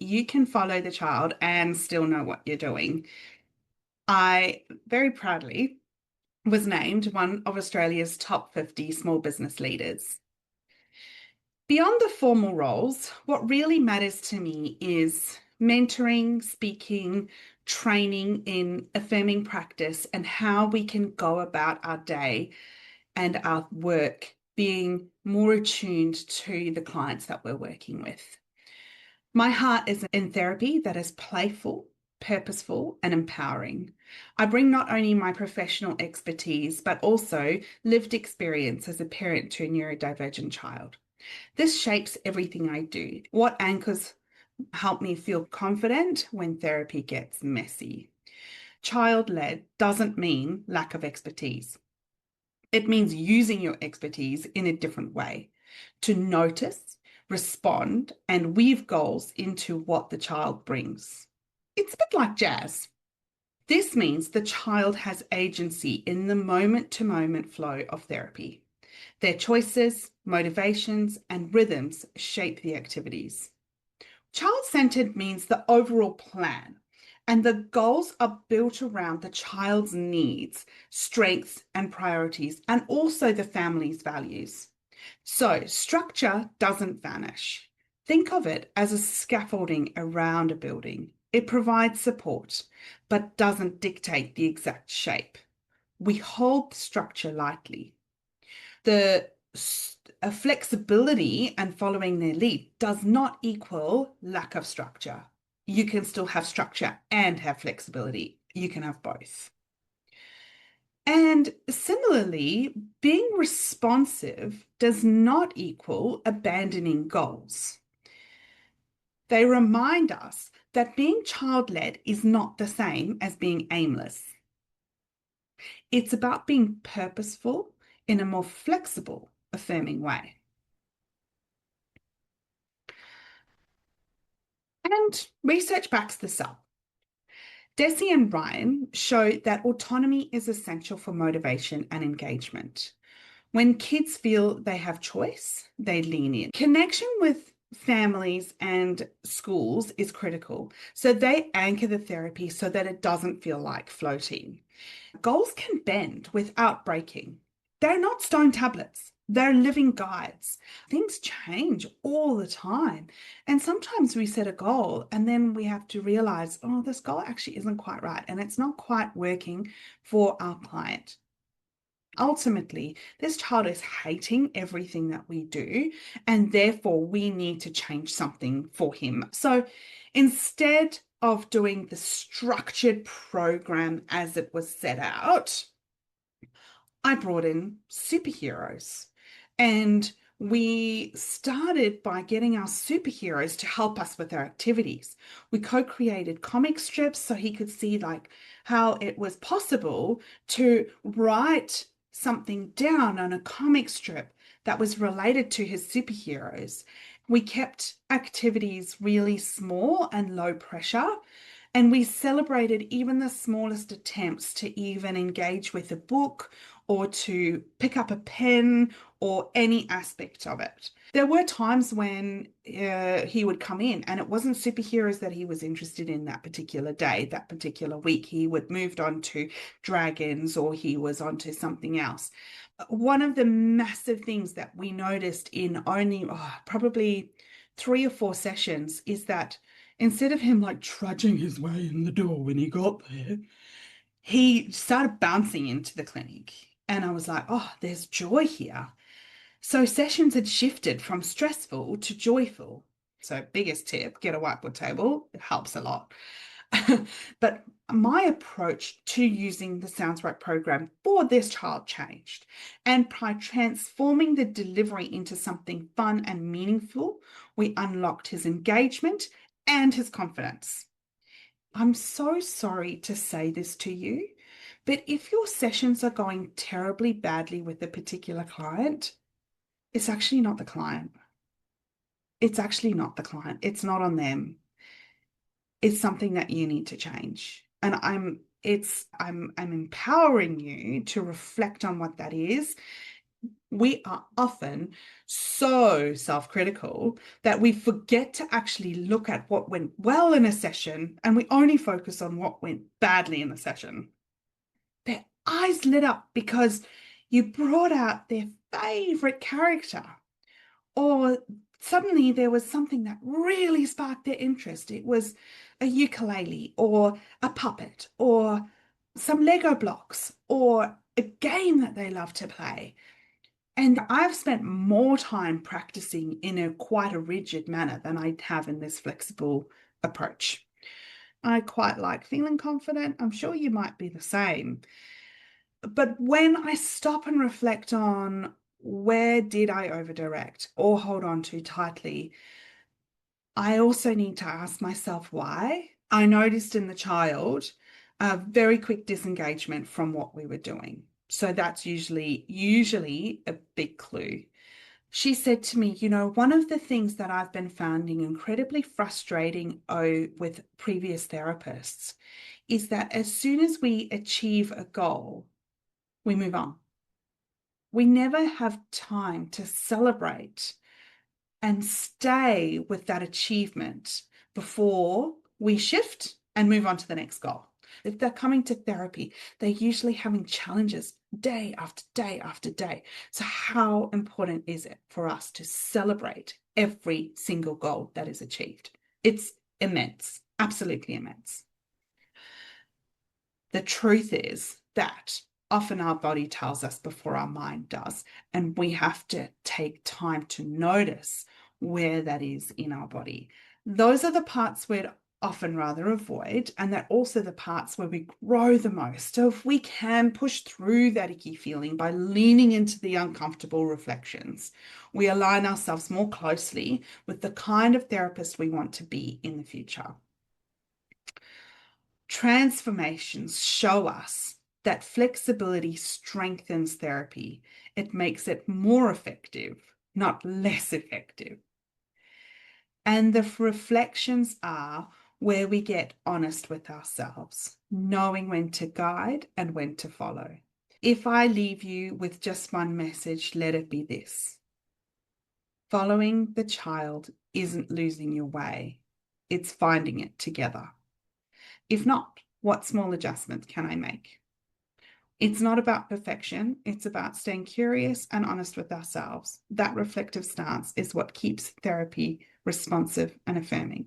you can follow the child and still know what you're doing. I very proudly was named one of Australia's top 50 small business leaders. Beyond the formal roles, what really matters to me is mentoring, speaking, training in affirming practice, and how we can go about our day and our work being more attuned to the clients that we're working with. My heart is in therapy that is playful, purposeful, and empowering. I bring not only my professional expertise, but also lived experience as a parent to a neurodivergent child. This shapes everything I do. What anchors help me feel confident when therapy gets messy. Child-led doesn't mean lack of expertise. It means using your expertise in a different way to notice, respond, and weave goals into what the child brings. It's a bit like jazz. This means the child has agency in the moment-to-moment flow of therapy. Their choices, motivations, and rhythms shape the activities. Child-centered means the overall plan, and the goals are built around the child's needs, strengths, and priorities, and also the family's values. So, structure doesn't vanish. Think of it as a scaffolding around a building. It provides support, but doesn't dictate the exact shape. We hold structure lightly. The flexibility and following their lead does not equal lack of structure. You can still have structure and have flexibility. You can have both. And similarly, being responsive does not equal abandoning goals. They remind us that being child-led is not the same as being aimless. It's about being purposeful in a more flexible, affirming way. And research backs this up. Desi and Ryan show that autonomy is essential for motivation and engagement. When kids feel they have choice, they lean in. Connection with families and schools is critical. So they anchor the therapy so that it doesn't feel like floating. Goals can bend without breaking. They're not stone tablets. They're living guides. Things change all the time. And sometimes we set a goal and then we have to realize, oh, this goal actually isn't quite right and it's not quite working for our client. Ultimately, this child is hating everything that we do, and therefore we need to change something for him. So instead of doing the structured program as it was set out, I brought in superheroes. And we started by getting our superheroes to help us with our activities. We co-created comic strips so he could see like how it was possible to write something down on a comic strip that was related to his superheroes. We kept activities really small and low pressure, and we celebrated even the smallest attempts to even engage with a book or to pick up a pen or any aspect of it. There were times when he would come in and it wasn't superheroes that he was interested in that particular day, that particular week. He would moved on to dragons or he was onto something else. One of the massive things that we noticed in only probably 3 or 4 sessions is that instead of him like trudging his way in the door when he got there, he started bouncing into the clinic. And I was like, oh, there's joy here. So sessions had shifted from stressful to joyful. So biggest tip, get a whiteboard table. It helps a lot. But my approach to using the Sounds Right program for this child changed. And by transforming the delivery into something fun and meaningful, we unlocked his engagement and his confidence. I'm so sorry to say this to you, but if your sessions are going terribly badly with a particular client, it's actually not the client. It's actually not the client. It's not on them. It's something that you need to change. And I'm empowering you to reflect on what that is We are often so self-critical that we forget to actually look at what went well in a session and we only focus on what went badly in the session. Their eyes lit up because you brought out their favorite character, or suddenly there was something that really sparked their interest. It was a ukulele or a puppet or some Lego blocks or a game that they love to play. And I've spent more time practicing in a quite a rigid manner than I have in this flexible approach. I quite like feeling confident. I'm sure you might be the same. But when I stop and reflect on where did I overdirect or hold on too tightly, I also need to ask myself why. I noticed in the child a very quick disengagement from what we were doing. So that's usually a big clue. She said to me, one of the things that I've been finding incredibly frustrating with previous therapists is that as soon as we achieve a goal, we move on. We never have time to celebrate and stay with that achievement before we shift and move on to the next goal. If they're coming to therapy, they're usually having challenges day after day after day. So how important is it for us to celebrate every single goal that is achieved? It's immense, absolutely immense. The truth is that often our body tells us before our mind does, and we have to take time to notice where that is in our body. Those are the parts we'd often rather avoid, and they're also the parts where we grow the most. So if we can push through that icky feeling by leaning into the uncomfortable reflections, we align ourselves more closely with the kind of therapist we want to be in the future. Transformations show us that flexibility strengthens therapy. It makes it more effective, not less effective. And the reflections are where we get honest with ourselves, knowing when to guide and when to follow. If I leave you with just one message, let it be this. Following the child isn't losing your way, it's finding it together. If not, what small adjustments can I make? It's not about perfection. It's about staying curious and honest with ourselves. That reflective stance is what keeps therapy responsive and affirming.